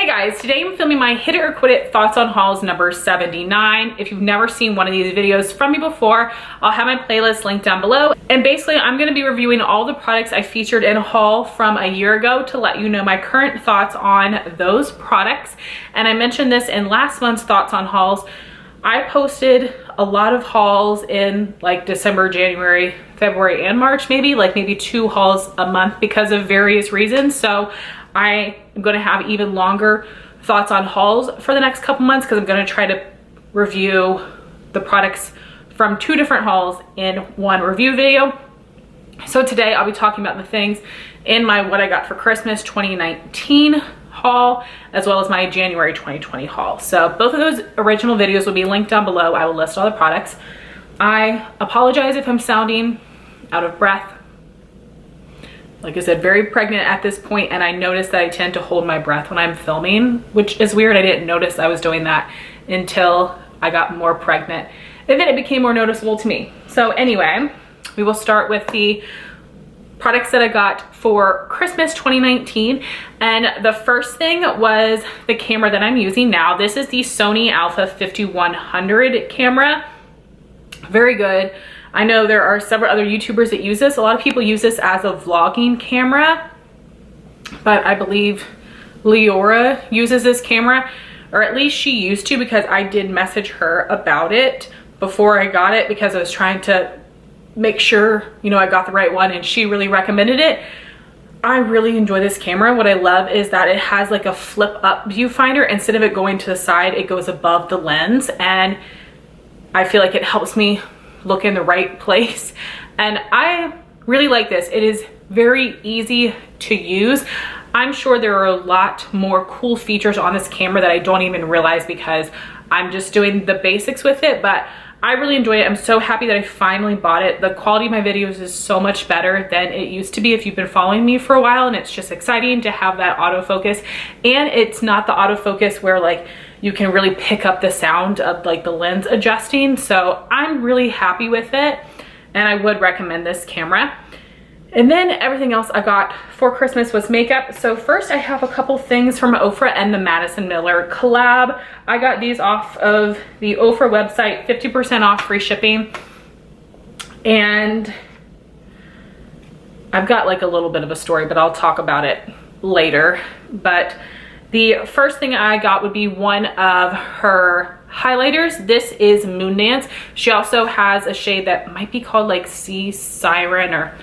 Guys, today I'm filming my Hit It or Quit It Thoughts on Hauls number 79. If you've never seen one of these videos from me before, I'll have my playlist linked down below. And basically, I'm going to be reviewing all the products I featured in a haul from a year ago to let you know my current thoughts on those products. And I mentioned this in last month's Thoughts on Hauls. I posted a lot of hauls in like December, January, February, and March, maybe 2 hauls a month because of various reasons. So I am going to have even longer thoughts on hauls for the next couple months because I'm going to try to review the products from 2 different hauls in one review video. So today I'll be talking about the things in my what I got for Christmas 2019 haul as well as my January 2020 haul. So both of those original videos will be linked down below. I will list all the products. I apologize if I'm sounding out of breath. Like I said, very pregnant at this point, and I noticed that I tend to hold my breath when I'm filming, which is weird. I didn't notice I was doing that until I got more pregnant, and then it became more noticeable to me. So anyway, we will start with the products that I got for Christmas 2019, and the first thing was the camera that I'm using now. This is the Sony Alpha 5100 camera. Very good. I know there are several other YouTubers that use this. A lot of people use this as a vlogging camera, but I believe Leora uses this camera, or at least she used to, because I did message her about it before I got it because I was trying to make sure, you know, I got the right one, and she really recommended it. I really enjoy this camera. What I love is that it has like a flip up viewfinder. Instead of it going to the side, it goes above the lens, and I feel like it helps me look in the right place, and I really like this. It is very easy to use. I'm sure there are a lot more cool features on this camera that I don't even realize because I'm just doing the basics with it, but I really enjoy it. I'm so happy that I finally bought it. The quality of my videos is so much better than it used to be if you've been following me for a while, and it's just exciting to have that autofocus. And it's not the autofocus where like you can really pick up the sound of like the lens adjusting. So I'm really happy with it, and I would recommend this camera. And then everything else I got for Christmas was makeup. So first I have a couple things from Ofra and the Madison Miller collab. I got these off of the Ofra website, 50% off, free shipping. And I've got like a little bit of a story, but I'll talk about it later. But the first thing I got would be one of her highlighters. This is Moondance. She also has a shade that might be called like Sea Siren or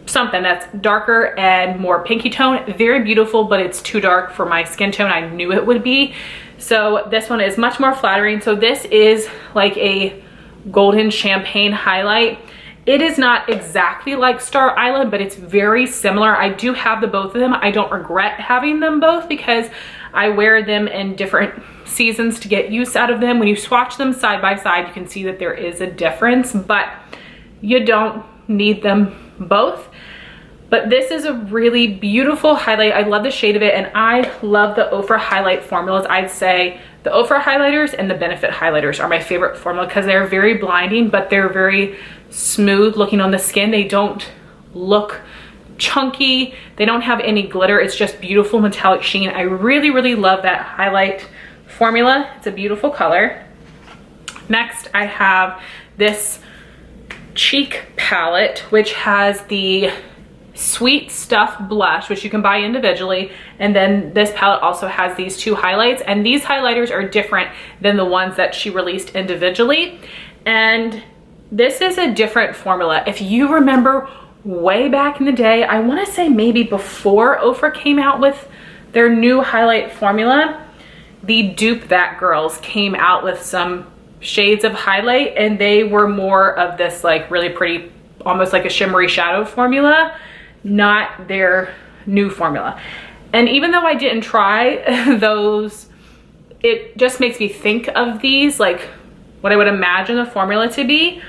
something that's darker and more pinky tone. Very beautiful, but it's too dark for my skin tone. I knew it would be. So this one is much more flattering. So this is like a golden champagne highlight. It is not exactly like Star Island, but it's very similar. I do have the both of them. I don't regret having them both because I wear them in different seasons to get use out of them. When you swatch them side by side, you can see that there is a difference, but you don't need them both. But this is a really beautiful highlight. I love the shade of it, and I love the Ofra highlight formulas. I'd say the Ofra highlighters and the Benefit highlighters are my favorite formula because they're very blinding, but they're very smooth looking on the skin. They don't look chunky. They don't have any glitter. It's just beautiful metallic sheen. I really, really love that highlight formula. It's a beautiful color. Next, I have this cheek palette, which has the Sweet Stuff blush, which you can buy individually, and then this palette also has these 2 highlights, and these highlighters are different than the ones that she released individually, and this is a different formula. If you remember way back in the day, I want to say maybe before Ofra came out with their new highlight formula, the Dupe That girls came out with some shades of highlight, and they were more of this like really pretty, almost like a shimmery shadow formula, not their new formula. And even though I didn't try those, it just makes me think of these like what I would imagine the formula to be.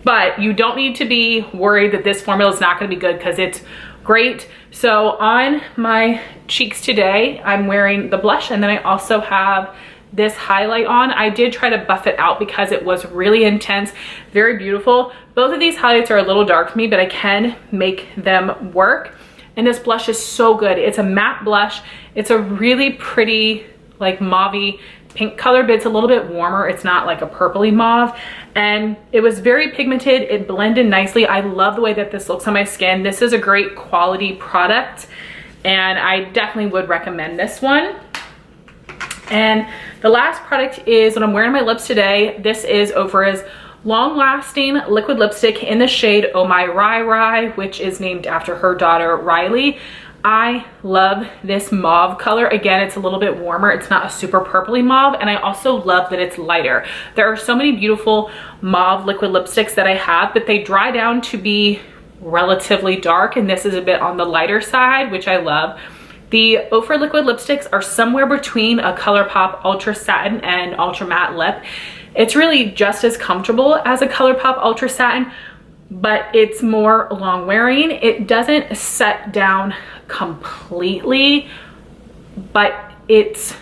But you don't need to be worried that this formula is not going to be good because it's great. So on my cheeks today, I'm wearing the blush, and then I also have this highlight on. I did try to buff it out because it was really intense, very beautiful. Both of these highlights are a little dark for me, but I can make them work. And this blush is so good. It's a matte blush. It's a really pretty like mauve-y pink color, but it's a little bit warmer. It's not like a purpley mauve, and it was very pigmented. It blended nicely. I love the way that this looks on my skin. This is a great quality product, and I definitely would recommend this one. And the last product is what I'm wearing on my lips today. This is Ofra's long-lasting liquid lipstick in the shade Oh My Rai, which is named after her daughter Riley. I love this mauve color. Again, it's a little bit warmer. It's not a super purpley mauve, and I also love that it's lighter. There are so many beautiful mauve liquid lipsticks that I have, but they dry down to be relatively dark, and this is a bit on the lighter side, which I love. The Ofra liquid lipsticks are somewhere between a ColourPop Ultra Satin and Ultra Matte Lip. It's really just as comfortable as a ColourPop Ultra Satin, but it's more long wearing. It doesn't set down completely, but it's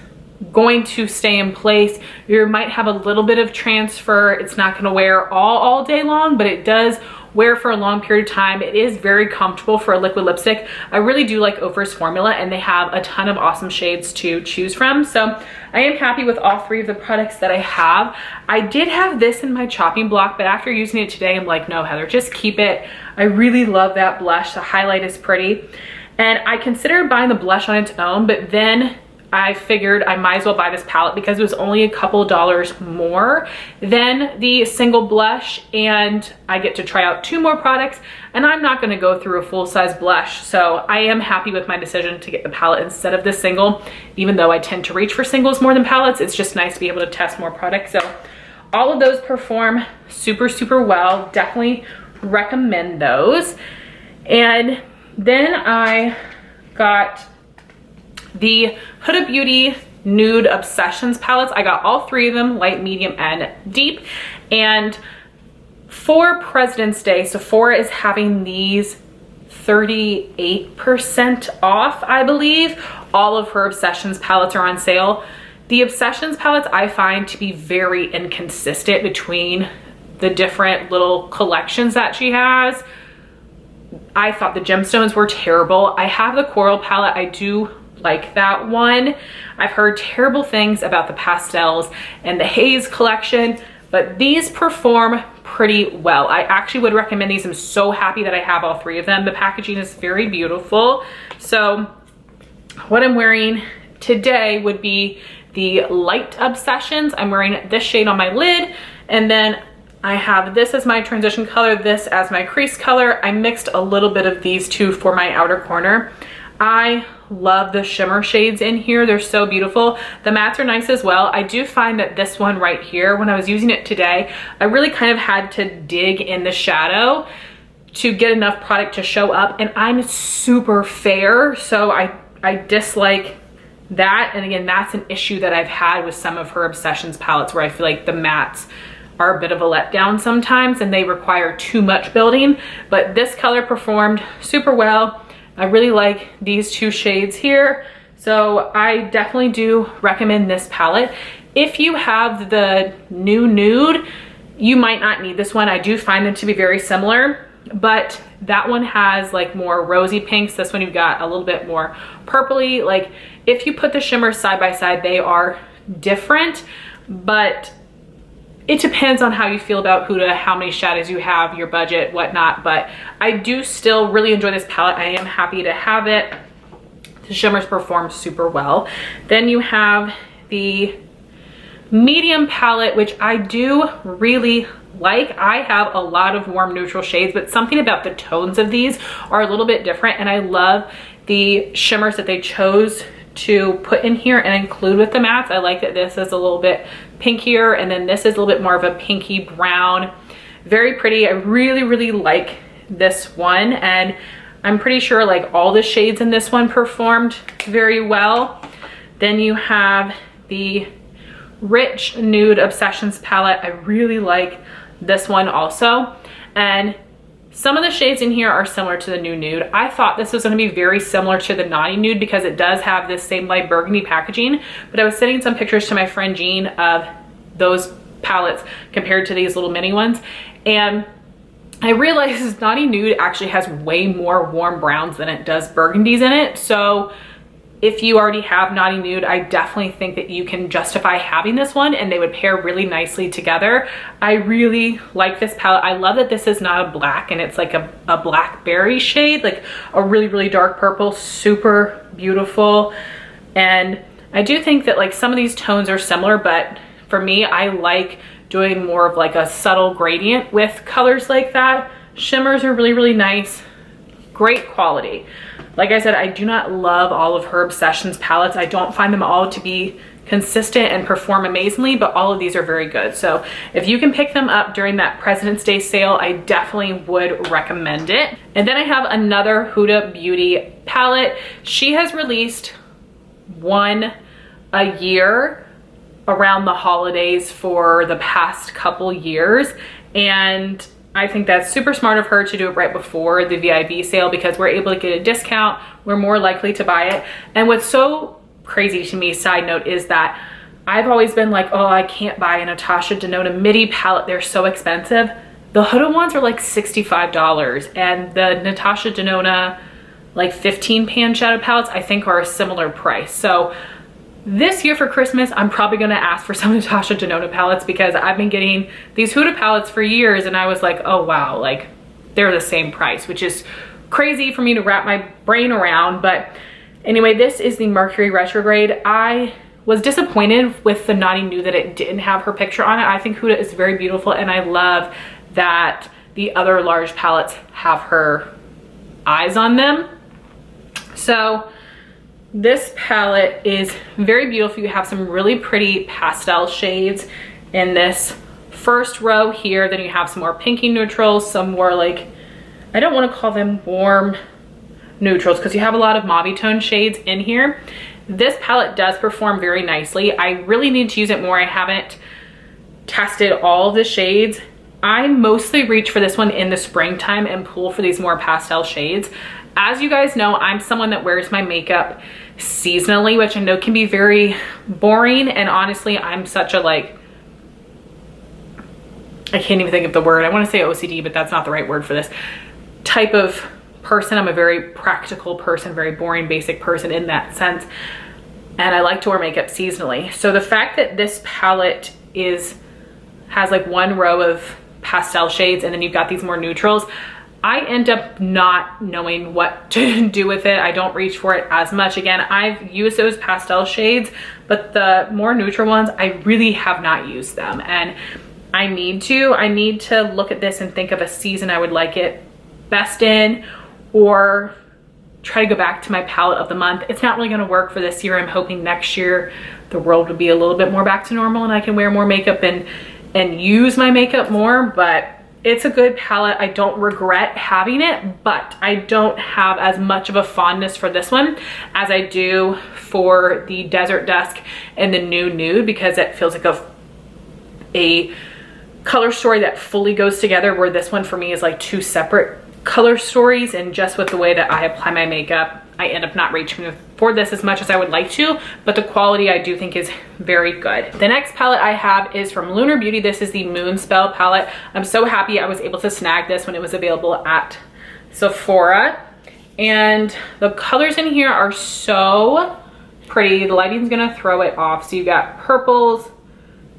going to stay in place. You might have a little bit of transfer. It's not going to wear all day long, but it does wear for a long period of time. It is very comfortable for a liquid lipstick. I really do like Ofra's formula, and they have a ton of awesome shades to choose from. So I am happy with all three of the products that I have. I did have this in my chopping block, but after using it today, I'm like, no, Heather, just keep it. I really love that blush. The highlight is pretty. And I considered buying the blush on its own, but then I figured I might as well buy this palette because it was only a couple dollars more than the single blush, and I get to try out 2 more products, and I'm not going to go through a full-size blush. So I am happy with my decision to get the palette instead of the single. Even though I tend to reach for singles more than palettes, it's just nice to be able to test more products. So all of those perform super well. Definitely recommend those. And then I got the Huda Beauty Nude Obsessions palettes. I got all 3 of them, light, medium, and deep. And for President's Day, Sephora is having these 38% off, I believe. All of her Obsessions palettes are on sale. The Obsessions palettes I find to be very inconsistent between the different little collections that she has. I thought the gemstones were terrible. I have the coral palette. I do like that one. I've heard terrible things about the pastels and the haze collection, but these perform pretty well. I actually would recommend these. I'm so happy that I have all 3 of them. The packaging is very beautiful. So what I'm wearing today would be the light Obsessions. I'm wearing this shade on my lid, and then I have this as my transition color, this as my crease color. I mixed a little bit of these 2 for my outer corner. I love the shimmer shades in here. They're so beautiful. The mattes are nice as well. I do find that this one right here, when I was using it today, I really kind of had to dig in the shadow to get enough product to show up, and I'm super fair, so I dislike that. And again, that's an issue that I've had with some of her Obsessions palettes, where I feel like the mattes are a bit of a letdown sometimes and they require too much building. But this color performed super well. I really like these 2 shades here, so I definitely do recommend this palette. If you have the new Nude, you might not need this one. I do find them to be very similar, but that one has like more rosy pinks. This one you've got a little bit more purpley. Like if you put the shimmers side by side, they are different, but it depends on how you feel about Huda, how many shadows you have, your budget, whatnot. But I do still really enjoy this palette. I am happy to have it. The shimmers perform super well. Then you have the medium palette, which I do really like. I have a lot of warm neutral shades, but something about the tones of these are a little bit different, and I love the shimmers that they chose to put in here and include with the mattes. I like that this is a little bit pinkier, and then this is a little bit more of a pinky brown. Very pretty. I really like this one, and I'm pretty sure like all the shades in this one performed very well. Then you have the Rich Nude Obsessions palette. I really like this one also, and some of the shades in here are similar to the new Nude. I thought this was going to be very similar to the Naughty Nude because it does have this same light burgundy packaging, but I was sending some pictures to my friend Jean of those palettes compared to these little mini ones, and I realized Naughty Nude actually has way more warm browns than it does burgundies in it. So if you already have Naughty Nude, I definitely think that you can justify having this one and they would pair really nicely together. I really like this palette. I love that this is not a black and it's like a blackberry shade, like a really, really dark purple, super beautiful. And I do think that like some of these tones are similar, but for me, I like doing more of like a subtle gradient with colors like that. Shimmers are really, really nice, great quality. Like I said, I do not love all of her Obsessions palettes. I don't find them all to be consistent and perform amazingly, but all of these are very good. So if you can pick them up during that President's Day sale, I definitely would recommend it. And then I have another Huda Beauty palette. She has released one a year around the holidays for the past couple years, and I think that's super smart of her to do it right before the VIB sale because we're able to get a discount. We're more likely to buy it. And what's so crazy to me, side note, is that I've always been like, oh, I can't buy a Natasha Denona Midi palette. They're so expensive. The Huda ones are like $65, and the Natasha Denona like 15 pan shadow palettes I think are a similar price. So this year for Christmas, I'm probably gonna ask for some Natasha Denona palettes because I've been getting these Huda palettes for years and I was like, oh wow, like they're the same price, which is crazy for me to wrap my brain around. But anyway, this is the Mercury Retrograde. I was disappointed with the Naughty Nude that it didn't have her picture on it. I think Huda is very beautiful and I love that the other large palettes have her eyes on them. So this palette is very beautiful. You have some really pretty pastel shades in this first row here. Then you have some more pinky neutrals, some more like, I don't want to call them warm neutrals because you have a lot of mauve tone shades in here. This palette does perform very nicely. I really need to use it more. I haven't tested all of the shades. I mostly reach for this one in the springtime and pull for these more pastel shades. As you guys know, I'm someone that wears my makeup seasonally, which I know can be very boring. And honestly, I'm such a like, I can't even think of the word. I want to say OCD, but that's not the right word for this type of person. I'm a very practical person, very boring, basic person in that sense. And I like to wear makeup seasonally. So the fact that this palette has like one row of pastel shades and then you've got these more neutrals, I end up not knowing what to do with it. I don't reach for it as much. Again, I've used those pastel shades, but the more neutral ones, I really have not used them. And I need to look at this and think of a season I would like it best in, or try to go back to my palette of the month. It's not really gonna work for this year. I'm hoping next year the world will be a little bit more back to normal and I can wear more makeup and use my makeup more, but it's a good palette. I don't regret having it, but I don't have as much of a fondness for this one as I do for the Desert Dusk and the Nude because it feels like a color story that fully goes together, where this one for me is like two separate color stories. And just with the way that I apply my makeup, I end up not reaching for this as much as I would like to, but the quality I do think is very good. The next palette I have is from Lunar Beauty. This is the Moonspell palette. I'm so happy I was able to snag this when it was available at Sephora. And the colors in here are so pretty. The lighting's gonna throw it off. So you got purples,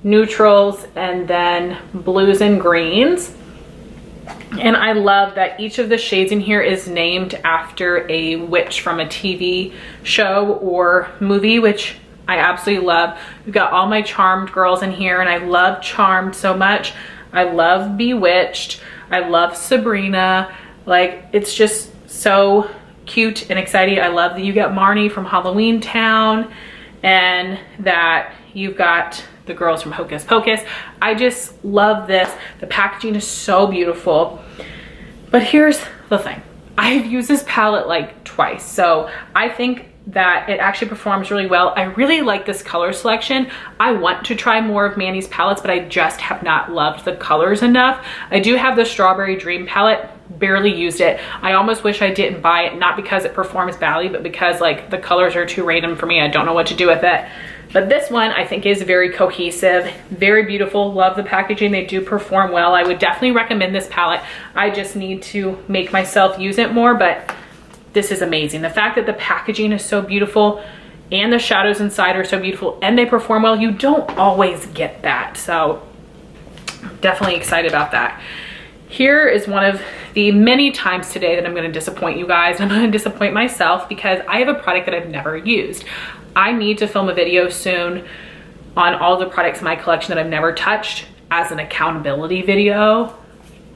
neutrals, and then blues and greens. And I love that each of the shades in here is named after a witch from a TV show or movie, which I absolutely love. We've got all my Charmed girls in here, and I love Charmed so much. I love Bewitched. I love Sabrina. Like, it's just so cute and exciting. I love that you got Marnie from Halloween Town and that you've got the girls from Hocus Pocus. I just love this. The packaging is so beautiful. But here's the thing. I've used this palette like twice, so I think that it actually performs really well. I really like this color selection. I want to try more of Manny's palettes, but I just have not loved the colors enough. I do have the Strawberry Dream palette, barely used it. I almost wish I didn't buy it, not because it performs badly, but because like the colors are too random for me. I don't know what to do with it. But this one I think is very cohesive, very beautiful. Love the packaging. They do perform well. I would definitely recommend this palette. I just need to make myself use it more, but this is amazing. The fact that the packaging is so beautiful and the shadows inside are so beautiful and they perform well, you don't always get that. So definitely excited about that. Here is one of the many times today that I'm going to disappoint you guys. I'm going to disappoint myself because I have a product that I've never used. I need to film a video soon on all the products in my collection that I've never touched as an accountability video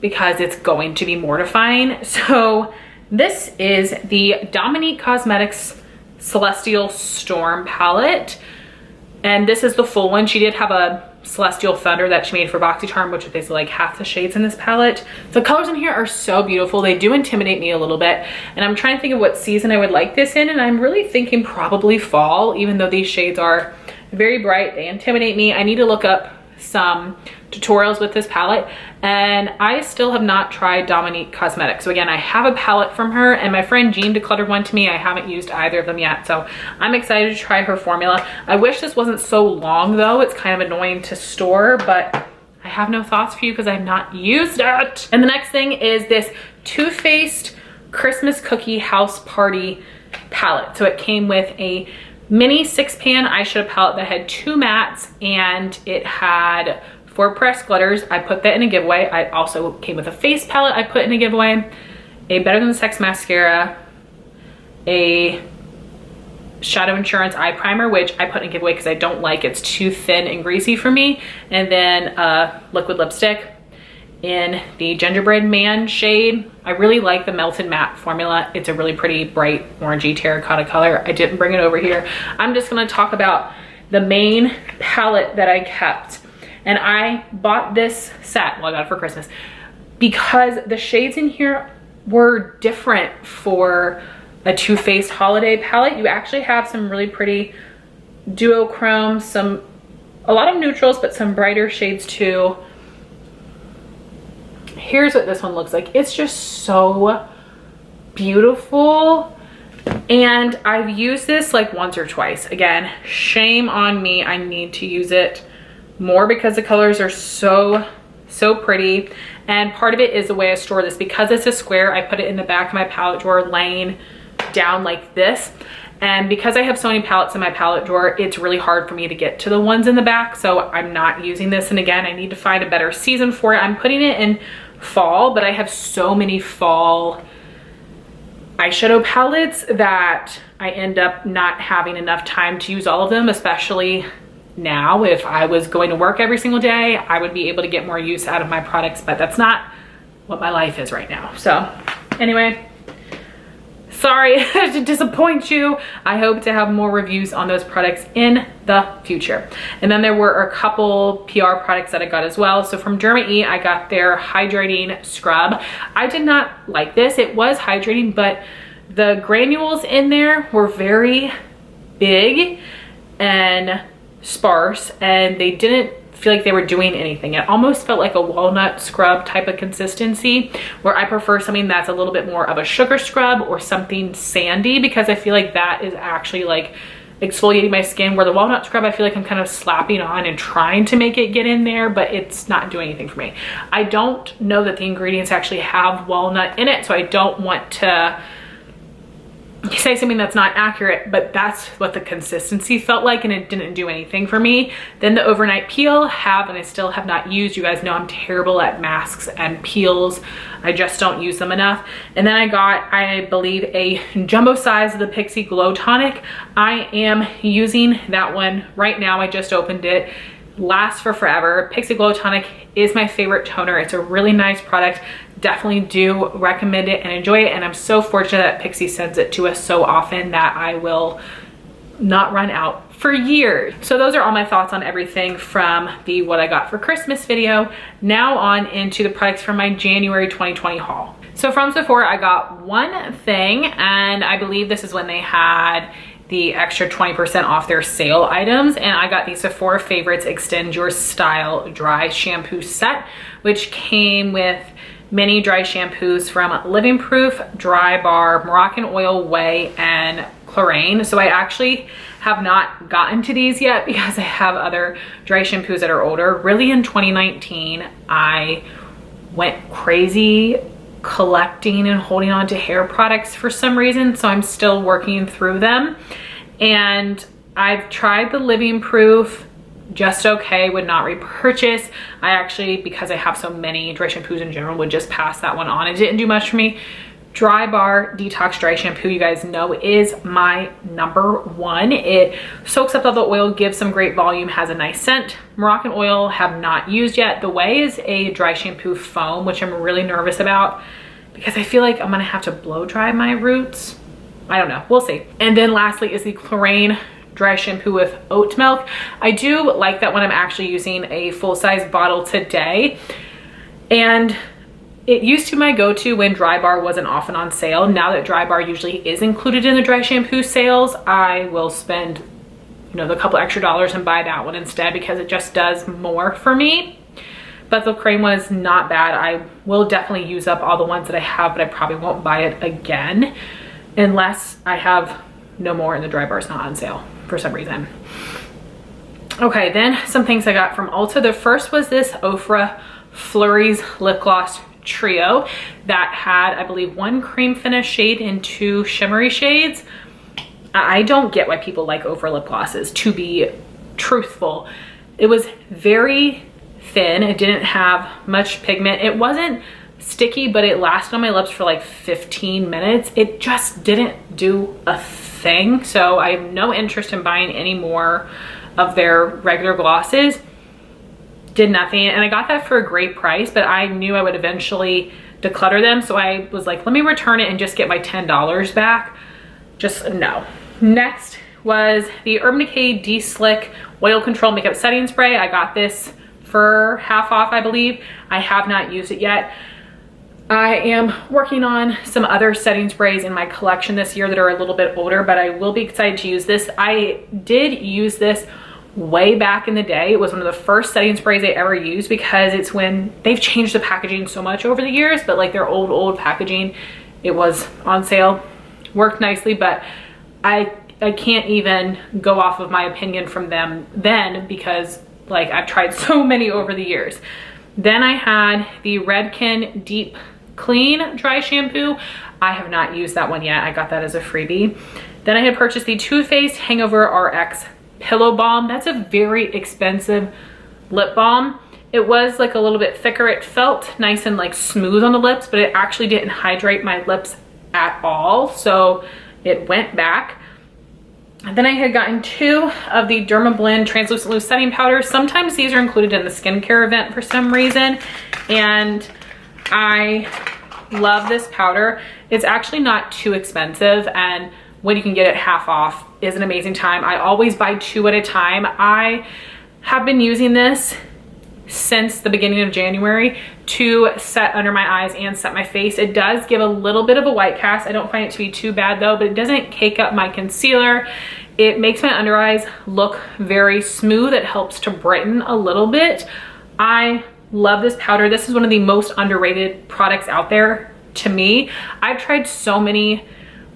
because it's going to be mortifying. So this is the Dominique Cosmetics Celestial Storm palette. And this is the full one. She did have a Celestial Thunder that she made for BoxyCharm, which is basically like half the shades in this palette. The colors in here are so beautiful. They do intimidate me a little bit. And I'm trying to think of what season I would like this in. And I'm really thinking probably fall, even though these shades are very bright. They intimidate me. I need to look up some tutorials with this palette, and I still have not tried Dominique Cosmetics. So again, I have a palette from her, and my friend Jean decluttered one to me. I haven't used either of them yet, so I'm excited to try her formula. I wish this wasn't so long though. It's kind of annoying to store, but I have no thoughts for you because I've not used it. And the next thing is this Too Faced Christmas Cookie House Party palette. So it came with a mini 6-pan eyeshadow palette that had 2 mattes, and it had 4 pressed glitters. I put that in a giveaway. I also came with a face palette I put in a giveaway, a Better Than Sex mascara, a Shadow Insurance eye primer, which I put in a giveaway because I don't like, it's too thin and greasy for me, and then a liquid lipstick in the Gingerbread Man shade. I really like the Melted Matte formula. It's a really pretty bright orangey terracotta color. I didn't bring it over here. I'm just gonna talk about the main palette that I kept. And I bought this set, well, I got it for Christmas, because the shades in here were different for a Too Faced holiday palette. You actually have some really pretty duochrome, a lot of neutrals, but some brighter shades too. Here's what this one looks like. It's just so beautiful. And I've used this like once or twice. Again, shame on me. I need to use it more because the colors are so pretty. And part of it is the way I store this. Because it's a square, I put it in the back of my palette drawer laying down like this. And because I have Sony palettes in my palette drawer, it's really hard for me to get to the ones in the back. So I'm not using this. And again, I need to find a better season for it. I'm putting it in fall, but I have so many fall eyeshadow palettes that I end up not having enough time to use all of them, especially now. If I was going to work every single day, I would be able to get more use out of my products, but that's not what my life is right now. So anyway, sorry to disappoint you. I hope to have more reviews on those products in the future. And then there were a couple PR products that I got as well. So from DermaE, I got their Hydrating Scrub. I did not like this. It was hydrating, but the granules in there were very big and sparse, and they didn't feel like they were doing anything. It almost felt like a walnut scrub type of consistency, where I prefer something that's a little bit more of a sugar scrub or something sandy, because I feel like that is actually like exfoliating my skin, where the walnut scrub I feel like I'm kind of slapping on and trying to make it get in there, but it's not doing anything for me. I don't know that the ingredients actually have walnut in it, so I don't want to say something that's not accurate, but that's what the consistency felt like, and it didn't do anything for me. Then the overnight peel and I still have not used. You guys know I'm terrible at masks and peels. I just don't use them enough. And then I got, I believe, a jumbo size of the Pixi Glow Tonic. I am using that one right now. I just opened it. Lasts for forever. Pixi Glow Tonic is my favorite toner. It's a really nice product. Definitely do recommend it and enjoy it, and I'm so fortunate that Pixi sends it to us so often that I will not run out for years. So those are all my thoughts on everything from the what I got for Christmas video. Now on into the products from my January 2020 haul. So from Sephora, I got one thing, and I believe this is when they had the extra 20% off their sale items, and I got the Sephora Favorites Extend Your Style Dry Shampoo Set, which came with mini dry shampoos from Living Proof, Dry Bar, Moroccan Oil, Ouai, and Klorane. So I actually have not gotten to these yet because I have other dry shampoos that are older. Really in 2019, I went crazy collecting and holding on to hair products for some reason, so I'm still working through them. And I've tried the Living Proof, just okay, would not repurchase. I actually, because I have so many dry shampoos in general, would just pass that one on. It didn't do much for me. Dry Bar Detox Dry Shampoo, you guys know, is my #1. It soaks up all the oil, gives some great volume, has a nice scent. Moroccan oil, have not used yet. The Ouai is a dry shampoo foam, which I'm really nervous about because I feel like I'm gonna have to blow dry my roots. I don't know, we'll see. And then lastly is the Klorane dry shampoo with oat milk. I do like that one. I'm actually using a full-size bottle today, and it used to be my go-to when Dry Bar wasn't often on sale. Now that Dry Bar usually is included in the dry shampoo sales, I will spend, you know, the couple extra dollars and buy that one instead because it just does more for me. But the Klorane one is not bad. I will definitely use up all the ones that I have, but I probably won't buy it again unless I have no more and the Dry Bar is not on sale for some reason. Okay, then some things I got from Ulta. The first was this Ofra Flurries lip gloss trio that had, I believe, 1 cream finish shade and 2 shimmery shades. I don't get why people like Ofra lip glosses, to be truthful. It was very thin. It didn't have much pigment. It wasn't sticky, but it lasted on my lips for like 15 minutes. It just didn't do a thing. So I have no interest in buying any more of their regular glosses. Did nothing, and I got that for a great price, but I knew I would eventually declutter them, so I was like, let me return it and just get my $10 back. Just no. Next was the Urban Decay Deslick Oil Control Makeup Setting Spray. I got this for half off, I believe. I have not used it yet. I am working on some other setting sprays in my collection this year that are a little bit older, but I will be excited to use this. I did use this way back in the day. It was one of the first setting sprays I ever used because it's when they've changed the packaging so much over the years, but like their old packaging, it was on sale, worked nicely, but I can't even go off of my opinion from them then because like I've tried so many over the years. Then I had the Redken Deep Clean Dry Shampoo. I have not used that one yet. I got that as a freebie. Then I had purchased the Too Faced Hangover RX Pillow Balm. That's a very expensive lip balm. It was like a little bit thicker. It felt nice and like smooth on the lips, but it actually didn't hydrate my lips at all. So it went back. And then I had gotten 2 of the Dermablend Translucent Loose Setting Powders. Sometimes these are included in the skincare event for some reason. And I love this powder. It's actually not too expensive, and when you can get it half off is an amazing time. I always buy 2 at a time. I have been using this since the beginning of January to set under my eyes and set my face. It does give a little bit of a white cast. I don't find it to be too bad though, but it doesn't cake up my concealer. It makes my under eyes look very smooth. It helps to brighten a little bit. I love this powder. This is one of the most underrated products out there to me. I've tried so many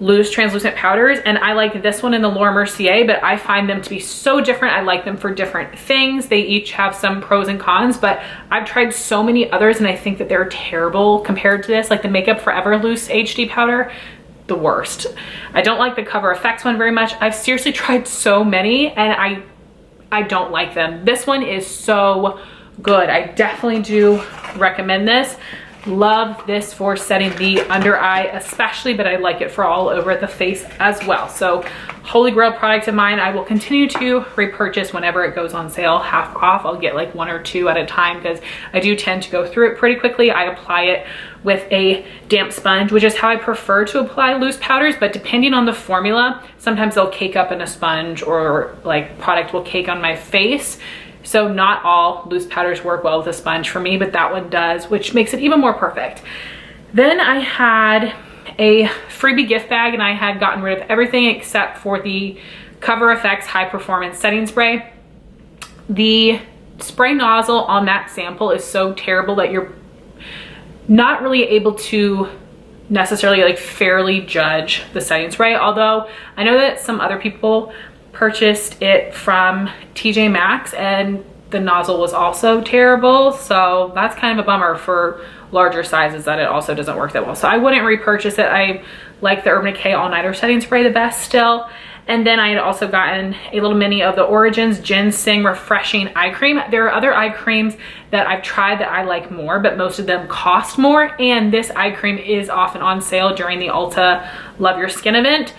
loose translucent powders and I like this one in the Laura Mercier, but I find them to be so different. I like them for different things. They each have some pros and cons, but I've tried so many others and I think that they're terrible compared to this. Like the Makeup Forever Loose HD powder, the worst. I don't like the Cover FX one very much. I've seriously tried so many and I don't like them. This one is so good. I definitely do recommend this. Love this for setting the under eye especially, but I like it for all over the face as well. So holy grail product of mine. I will continue to repurchase whenever it goes on sale half off. I'll get like 1 or 2 at a time because I do tend to go through it pretty quickly. I apply it with a damp sponge, which is how I prefer to apply loose powders, but depending on the formula, sometimes they'll cake up in a sponge or like product will cake on my face. So not all loose powders work well with a sponge for me, but that one does, which makes it even more perfect. Then I had a freebie gift bag and I had gotten rid of everything except for the Cover FX High Performance Setting Spray. The spray nozzle on that sample is so terrible that you're not really able to necessarily like fairly judge the setting spray. Although I know that some other people purchased it from TJ Maxx and the nozzle was also terrible, so that's kind of a bummer for larger sizes that it also doesn't work that well. So I wouldn't repurchase it. I like the Urban Decay All Nighter Setting Spray the best still. And then I had also gotten a little mini of the Origins Ginseng Refreshing Eye Cream. There are other eye creams that I've tried that I like more, but most of them cost more. And this eye cream is often on sale during the Ulta Love Your Skin event.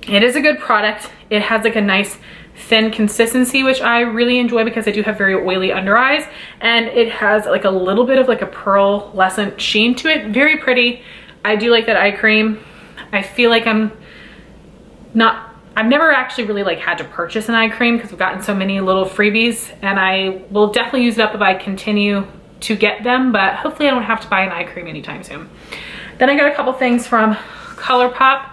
It is a good product. It has like a nice thin consistency, which I really enjoy because I do have very oily under eyes. And it has like a little bit of like a pearlescent sheen to it. Very pretty. I do like that eye cream. I feel like I've never actually really like had to purchase an eye cream because we've gotten so many little freebies, and I will definitely use it up if I continue to get them, but hopefully I don't have to buy an eye cream anytime soon. Then I got a couple things from ColourPop.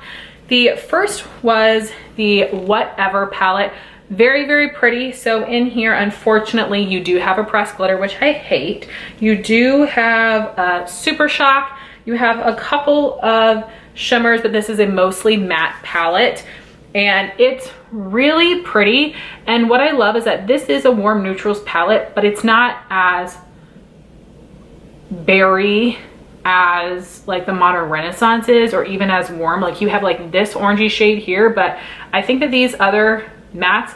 The first was the Whatever palette. Very, very pretty. So in here, unfortunately, you do have a pressed glitter, which I hate. You do have Super Shock. You have a couple of shimmers, but this is a mostly matte palette. And it's really pretty. And what I love is that this is a warm neutrals palette, but it's not as berry as like the Modern Renaissance is, or even as warm. Like you have like this orangey shade here, but I think that these other mattes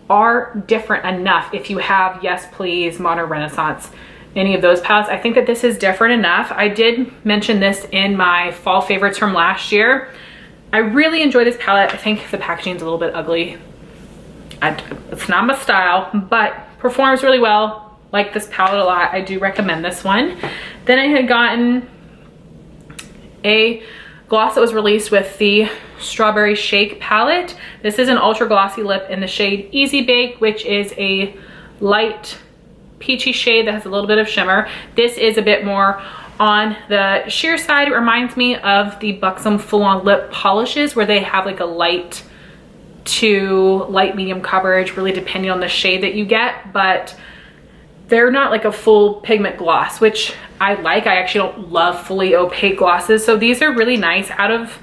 are different enough. If you have Yes Please, Modern Renaissance, any of those palettes, I think that this is different enough. I did mention this in my fall favorites from last year. I really enjoy this palette. I think the packaging's a little bit ugly. It's not my style, but performs really well. Like this palette a lot. I do recommend this one. Then I had gotten a gloss that was released with the Strawberry Shake palette. This is an ultra glossy lip in the shade Easy Bake, which is a light peachy shade that has a little bit of shimmer. This is a bit more on the sheer side. It reminds me of the Buxom Full On Lip Polishes, where they have like a light to light medium coverage, really depending on the shade that you get, but they're not like a full pigment gloss, which I like. I actually don't love fully opaque glosses, so these are really nice. Out of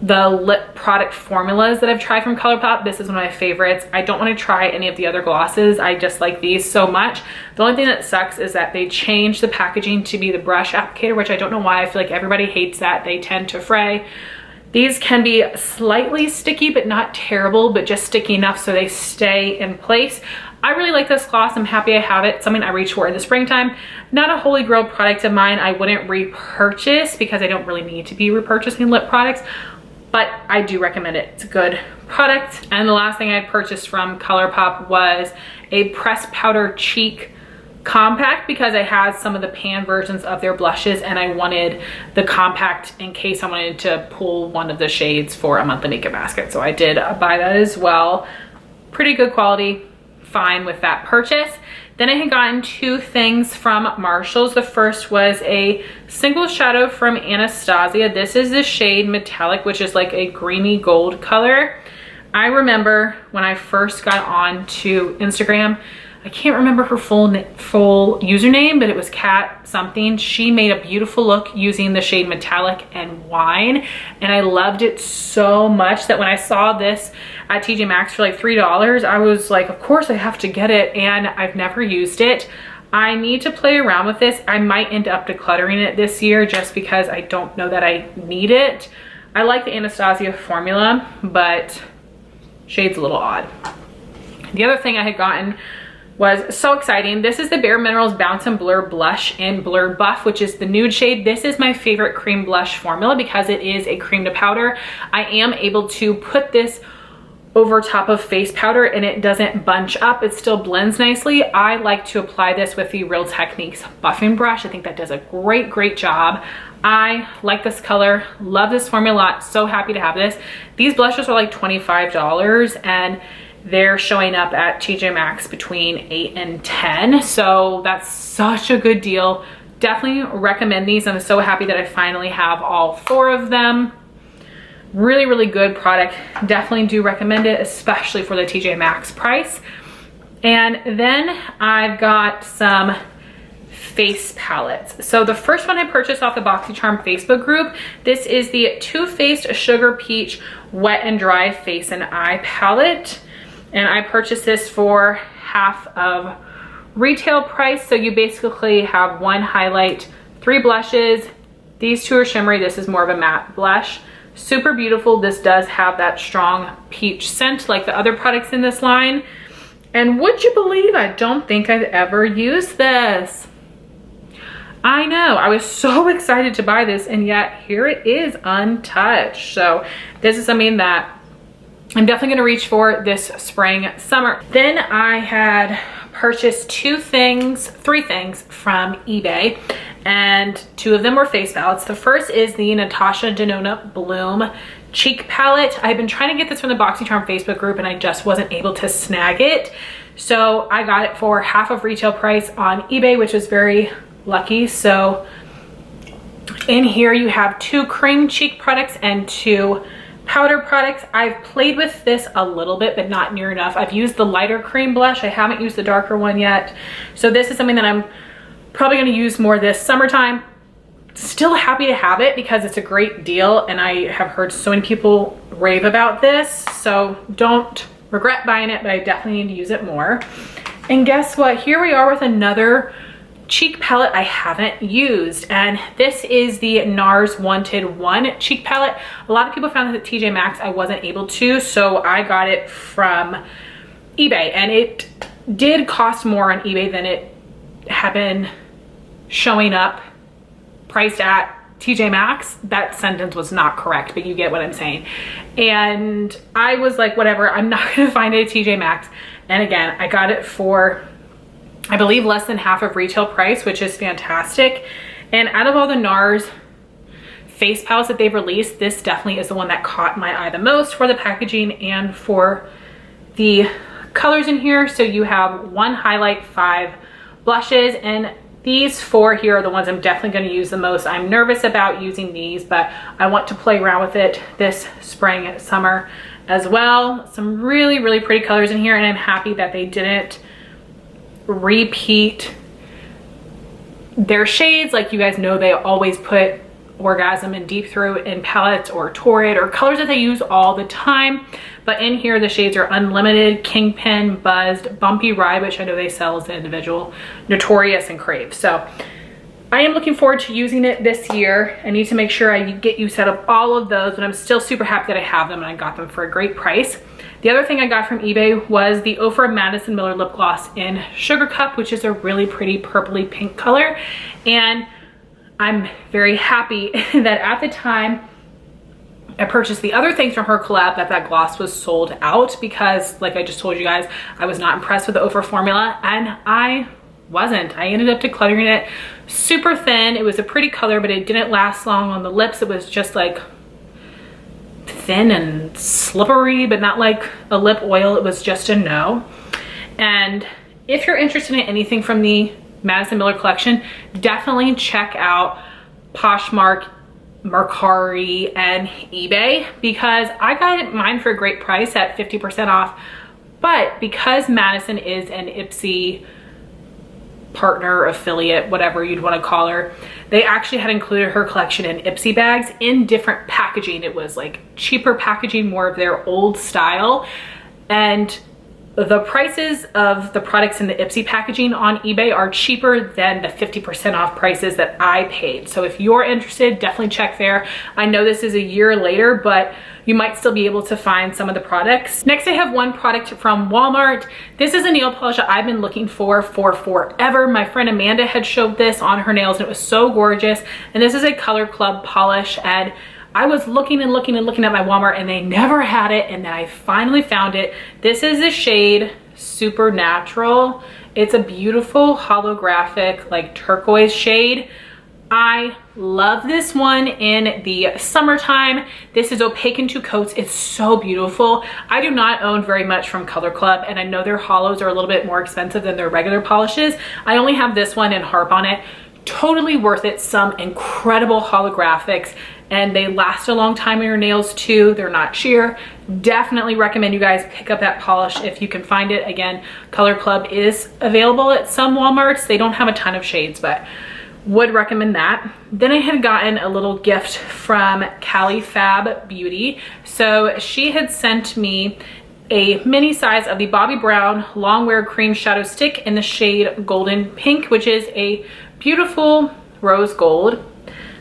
the lip product formulas that I've tried from ColourPop, this is one of my favorites. I don't want to try any of the other glosses. I just like these so much. The only thing that sucks is that they changed the packaging to be the brush applicator, which I don't know why. I feel like everybody hates that. They tend to fray. These can be slightly sticky, but not terrible, but just sticky enough so they stay in place. I really like this gloss. I'm happy I have it. Something I reach for in the springtime. Not a holy grail product of mine. I wouldn't repurchase because I don't really need to be repurchasing lip products, but I do recommend it. It's a good product. And the last thing I purchased from ColourPop was a pressed powder cheek compact, because I had some of the pan versions of their blushes and I wanted the compact in case I wanted to pull one of the shades for a monthly makeup basket. So I did buy that as well. Pretty good quality. Fine with that purchase. Then I had gotten two things from Marshalls. The first was a single shadow from Anastasia. This is the shade Metallic, which is like a greeny gold color. I remember when I first got on to Instagram, I can't remember her full username, but it was Cat something. She made a beautiful look using the shade Metallic and Wine, and I loved it so much that when I saw this at TJ Maxx for like $3, I was like, of course I have to get it, and I've never used it. I need to play around with this. I might end up decluttering it this year just because I don't know that I need it. I like the Anastasia formula, but shade's a little odd. The other thing I had gotten was so exciting. This is the Bare Minerals Bounce and Blur Blush in Blur Buff, which is the nude shade. This is my favorite cream blush formula because it is a cream to powder. I am able to put this over top of face powder and it doesn't bunch up. It still blends nicely. I like to apply this with the Real Techniques buffing brush. I think that does a great job. I like this color, love this formula a lot. So happy to have this. These blushes are like $25 and they're showing up at TJ Maxx between 8 and 10. So that's such a good deal. Definitely recommend these. I'm so happy that I finally have all 4 of them. Really good product. Definitely do recommend it, especially for the TJ Maxx price. And then I've got some face palettes. So the first one I purchased off the BoxyCharm Facebook group. This is the Too Faced Sugar Peach Wet and Dry Face and Eye Palette. And I purchased this for half of retail price. So you basically have 1 highlight, 3 blushes. These 2 are shimmery. This is more of a matte blush. Super beautiful. This does have that strong peach scent like the other products in this line. And would you believe, I don't think I've ever used this. I know, I was so excited to buy this, and yet here it is untouched. So this is something that I'm definitely gonna reach for this spring, summer. Then I had purchased 3 things from eBay, and 2 of them were face palettes. The first is the Natasha Denona Bloom cheek palette. I've been trying to get this from the BoxyCharm Facebook group and I just wasn't able to snag it. So I got it for half of retail price on eBay, which is very lucky. So in here you have 2 cream cheek products and 2 powder products. I've played with this a little bit, but not near enough. I've used the lighter cream blush. I haven't used the darker one yet. So this is something that I'm probably gonna use more this summertime. Still happy to have it because it's a great deal and I have heard so many people rave about this. So don't regret buying it, but I definitely need to use it more. And guess what? Here we are with another cheek palette I haven't used, and this is the NARS Wanted 1 cheek palette. A lot of people found this at TJ Maxx. I wasn't able to, so I got it from eBay, and it did cost more on eBay than it had been showing up priced at TJ Maxx. That sentence was not correct, but you get what I'm saying. And I was like, whatever, I'm not gonna find it at TJ Maxx. And again, I got it for, I believe, less than half of retail price, which is fantastic. And out of all the NARS face palettes that they've released, this definitely is the one that caught my eye the most for the packaging and for the colors in here. So you have 1 highlight, 5 blushes, and these 4 here are the ones I'm definitely going to use the most. I'm nervous about using these, but I want to play around with it this spring, summer as well. Some really, really pretty colors in here, and I'm happy that they didn't repeat their shades. Like, you guys know, they always put Orgasm and Deep Throat in palettes, or Torrid, or colors that they use all the time. But in here, the shades are Unlimited, Kingpin, Buzzed, Bumpy Ride, which I know they sell as an individual, Notorious, and Crave. So I am looking forward to using it this year. I need to make sure I get you set up all of those, but I'm still super happy that I have them and I got them for a great price. The other thing I got from eBay was the Ofra Madison Miller Lip Gloss in Sugar Cup, which is a really pretty purpley pink color. And I'm very happy that at the time I purchased the other things from her collab that gloss was sold out, because like I just told you guys, I was not impressed with the Ofra formula, and I wasn't. I ended up decluttering it super thin. It was a pretty color, but it didn't last long on the lips. It was just like thin and slippery, but not like a lip oil. It was just a no. And if you're interested in anything from the Madison Miller collection, definitely check out Poshmark, Mercury, and eBay, because I got mine for a great price at 50% off. But because Madison is an Ipsy partner, affiliate, whatever you'd want to call her, they actually had included her collection in Ipsy bags in different packaging. It was like cheaper packaging, more of their old style, and the prices of the products in the Ipsy packaging on eBay are cheaper than the 50% off prices that I paid. So if you're interested, definitely check there. I know this is a year later, but you might still be able to find some of the products. Next, I have one product from Walmart. This is a nail polish that I've been looking for forever. My friend Amanda had showed this on her nails and it was so gorgeous. And this is a Color Club polish, and I was looking and looking and looking at my Walmart and they never had it, and then I finally found it. This is the shade Supernatural. It's a beautiful holographic like turquoise shade. I love this one in the summertime. This is opaque in 2 coats. It's so beautiful. I do not own very much from Color Club, and I know their hollows are a little bit more expensive than their regular polishes. I only have this one and Harp on it. Totally worth it. Some incredible holographics, and they last a long time on your nails too. They're not sheer. Definitely recommend you guys pick up that polish if you can find it. Again, Color Club is available at some Walmarts. They don't have a ton of shades, but would recommend that. Then I had gotten a little gift from Cali Fab Beauty. So she had sent me a mini size of the Bobbi Brown Long Wear Cream Shadow Stick in the shade Golden Pink, which is a beautiful rose gold.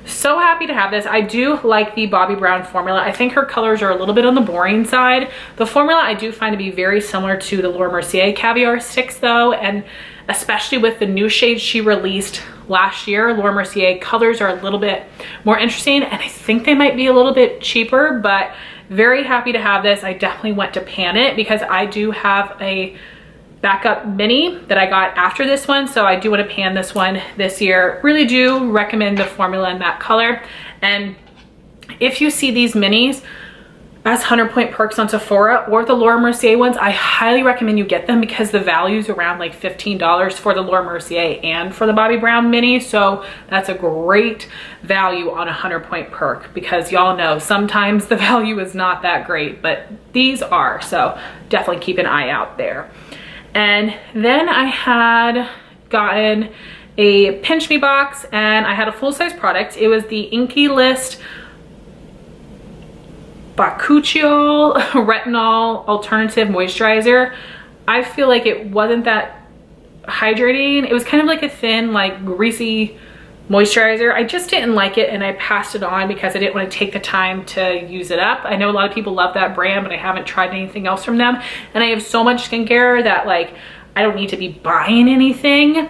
So happy to have this. I do like the Bobbi Brown formula. I think her colors are a little bit on the boring side. The formula I do find to be very similar to the Laura Mercier Caviar Sticks though, and especially with the new shades she released last year, Laura Mercier colors are a little bit more interesting, and I think they might be a little bit cheaper, but very happy to have this. I definitely went to pan it because I do have a backup mini that I got after this one, so I do want to pan this one this year. Really do recommend the formula in that color. And if you see these minis as 100 point perks on Sephora or the Laura Mercier ones, I highly recommend you get them because the value is around like $15 for the Laura Mercier and for the Bobbi Brown mini. So that's a great value on a 100 point perk, because y'all know sometimes the value is not that great, but these are. So definitely keep an eye out there. And then I had gotten a Pinch Me box and I had a full-size product. It was the Inky List Bakuchiol Retinol Alternative Moisturizer. I feel like it wasn't that hydrating. It was kind of like a thin, like greasy moisturizer. I just didn't like it and I passed it on because I didn't want to take the time to use it up. I know a lot of people love that brand, but I haven't tried anything else from them. And I have so much skincare that like I don't need to be buying anything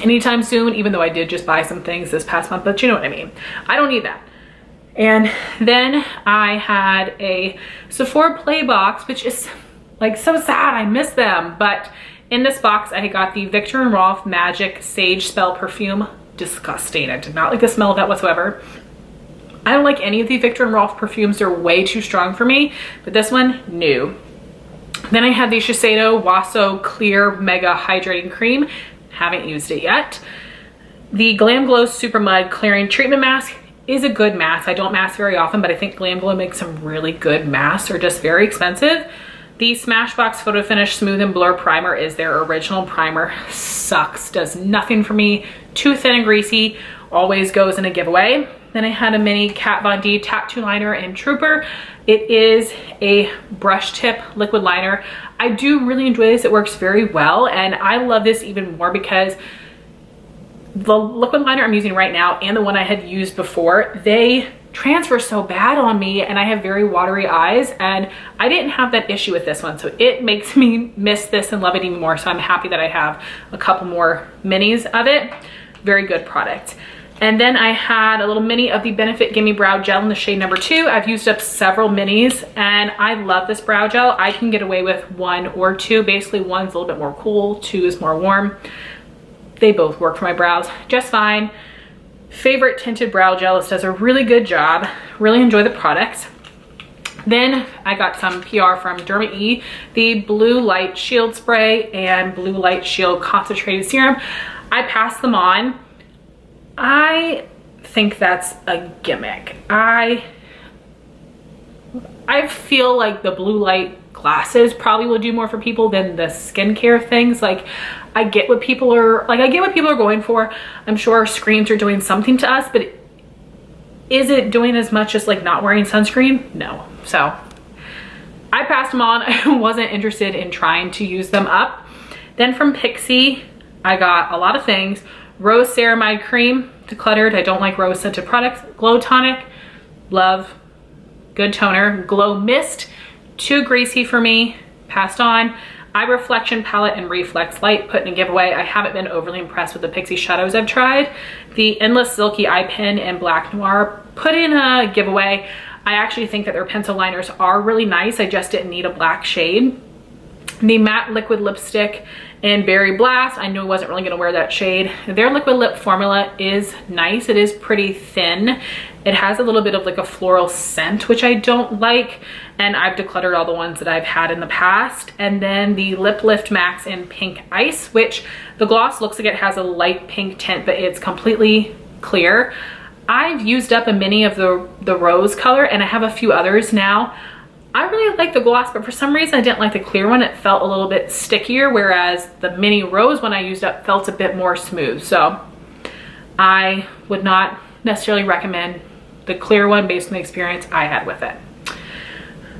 anytime soon, even though I did just buy some things this past month, but you know what I mean. I don't need that. And then I had a Sephora Play box, which is like so sad. I miss them. But in this box, I got the Viktor and Rolf Magic Sage Spell Perfume. Disgusting. I did not like the smell of that whatsoever. I don't like any of the Viktor and Rolf perfumes. They're way too strong for me, but this one, new. Then I had the Shiseido Waso Clear Mega Hydrating Cream. Haven't used it yet. The Glam Glow Super Mud Clearing Treatment Mask is a good mask. I don't mask very often, but I think Glam Glow makes some really good masks. They're just very expensive. The Smashbox Photo Finish Smooth and Blur Primer is their original primer. Sucks, does nothing for me. Too thin and greasy, always goes in a giveaway. Then I had a mini Kat Von D Tattoo Liner in Trooper. It is a brush tip liquid liner. I do really enjoy this. It works very well, and I love this even more because the liquid liner I'm using right now and the one I had used before, they transfer so bad on me and I have very watery eyes, and I didn't have that issue with this one, so it makes me miss this and love it even more. So I'm happy that I have a couple more minis of it. Very good product. And then I had a little mini of the Benefit Gimme Brow Gel in the shade number 2. I've used up several minis and I love this brow gel. I can get away with 1 or 2. Basically, 1's a little bit more cool, 2 is more warm. They both work for my brows just fine. Favorite tinted brow gel. This does a really good job. Really enjoy the products. Then I got some PR from DermaE, the Blue Light Shield Spray and Blue Light Shield Concentrated Serum. I passed them on. I think that's a gimmick. I feel like the blue light glasses probably will do more for people than the skincare things. Like I get what people are going for. I'm sure screens are doing something to us, but is it doing as much as like not wearing sunscreen? No. So I passed them on. I wasn't interested in trying to use them up. Then from Pixi, I got a lot of things. Rose Ceramide Cream, decluttered. I don't like rose scented products. Glow Tonic, love, good toner. Glow Mist, too greasy for me, passed on. Eye Reflection Palette and Reflex Light, put in a giveaway. I haven't been overly impressed with the Pixi shadows I've tried. The Endless Silky Eye Pen in Black Noir, put in a giveaway. I actually think that their pencil liners are really nice. I just didn't need a black shade. The Matte Liquid Lipstick in Berry Blast, I knew I wasn't really gonna wear that shade. Their liquid lip formula is nice. It is pretty thin. It has a little bit of like a floral scent, which I don't like. And I've decluttered all the ones that I've had in the past. And then the Lip Lift Max in Pink Ice, which the gloss looks like it has a light pink tint, but it's completely clear. I've used up a mini of the rose color and I have a few others now. I really like the gloss, but for some reason I didn't like the clear one. It felt a little bit stickier, whereas the mini rose one I used up felt a bit more smooth. So I would not necessarily recommend the clear one based on the experience I had with it.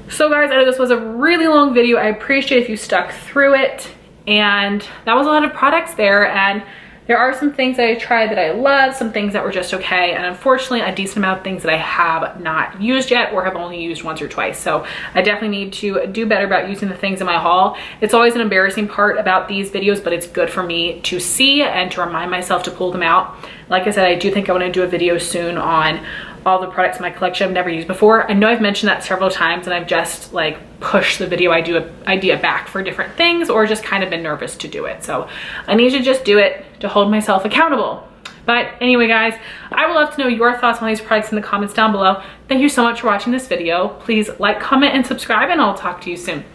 So guys, I know this was a really long video. I appreciate if you stuck through it. And that was a lot of products there. And there are some things that I tried that I love, some things that were just okay, and unfortunately a decent amount of things that I have not used yet or have only used once or twice. So I definitely need to do better about using the things in my haul. It's always an embarrassing part about these videos, but it's good for me to see and to remind myself to pull them out. Like I said, I do think I want to do a video soon on all the products in my collection I've never used before. I know I've mentioned that several times and I've just like pushed the video idea back for different things or just kind of been nervous to do it. So I need to just do it to hold myself accountable. But anyway guys, I would love to know your thoughts on these products in the comments down below. Thank you so much for watching this video. Please like, comment, and subscribe, and I'll talk to you soon.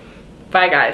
Bye guys.